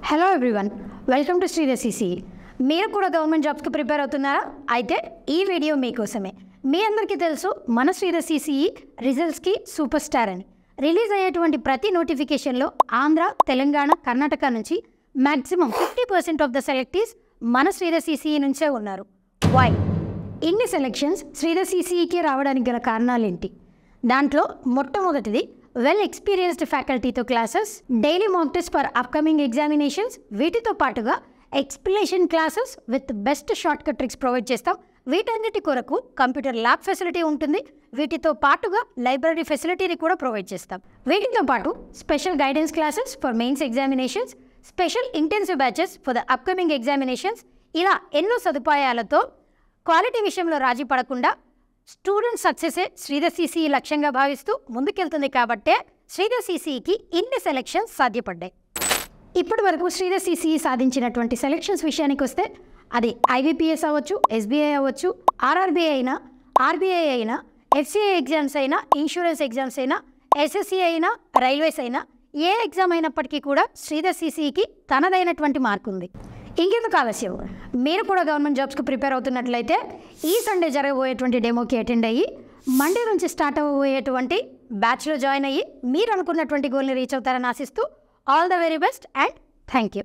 Hello everyone, welcome to Sridhar CCE. మీరు కూడా government జాబ్స్కి ప్రిపేర్ అవుతున్నారా? అయితే ఈ వీడియో మీకోసమే. మీ అందరికీ తెలుసు మన శ్రీధర్ సిసిఈ రిజల్ట్స్కి సూపర్ స్టార్ అని. రిలీజ్ అయ్యేటువంటి ప్రతి నోటిఫికేషన్లో ఆంధ్ర, తెలంగాణ, కర్ణాటక నుంచి మ్యాక్సిమం 50% ఆఫ్ ద సెలెక్టీస్ మన శ్రీధర్ సిసిఈ నుంచే ఉన్నారు. వై? ఇన్ని సెలెక్షన్స్ శ్రీధర్ సిసిఈకి రావడానికి గల కారణాలేంటి? దాంట్లో మొట్టమొదటిది వెల్ ఎక్స్పీరియన్స్డ్ ఫ్యాకల్టీతో classes, daily mock test for upcoming examinations, వీటితో పాటుగా explanation classes with best shortcut tricks provide చేస్తాం. వీటన్నిటి కొరకు కంప్యూటర్ ల్యాబ్ ఫెసిలిటీ ఉంటుంది. వీటితో పాటుగా లైబ్రరీ ఫెసిలిటీని కూడా ప్రొవైడ్ చేస్తాం. వీటితో పాటు special guidance classes for mains examinations, special intensive batches for the upcoming examinations, ఇలా ఎన్నో సదుపాయాలతో క్వాలిటీ విషయంలో రాజీ పడకుండా స్టూడెంట్ సక్సెసే శ్రీధర్ సిసిఈ లక్ష్యంగా భావిస్తూ ముందుకెళ్తుంది. కాబట్టే శ్రీధర్ సిసిఈకి ఇన్ని సెలెక్షన్స్ సాధ్యపడ్డాయి. ఇప్పటి వరకు శ్రీధర్ సిసిఈ సాధించినటువంటి సెలెక్షన్స్ విషయానికి వస్తే అది ఐబీపీఎస్ అవ్వచ్చు, ఎస్బీఐ అవ్వచ్చు, ఆర్ఆర్బీ అయినా, ఆర్బీఐ అయినా, ఎఫ్సిఐ ఎగ్జామ్స్ అయినా, ఇన్సూరెన్స్ ఎగ్జామ్స్ అయినా, ఎస్ఎస్సి అయినా, రైల్వేస్ అయినా, ఏ ఎగ్జామ్ అయినప్పటికీ కూడా శ్రీధర్ సిసిఈకి తనదైనటువంటి మార్కు ఉంది. ఇంకెందుకు ఆలస్యం? మీరు కూడా గవర్నమెంట్ జాబ్స్కి ప్రిపేర్ అవుతున్నట్లయితే ఈ సండే జరగబోయేటువంటి డెమోకి అటెండ్ అయ్యి మండే నుంచి స్టార్ట్ అవ్వబోయేటువంటి బ్యాచ్లో జాయిన్ అయ్యి మీరు అనుకున్నటువంటి గోల్ని రీచ్ అవుతారని ఆశిస్తూ all the very best and thank you.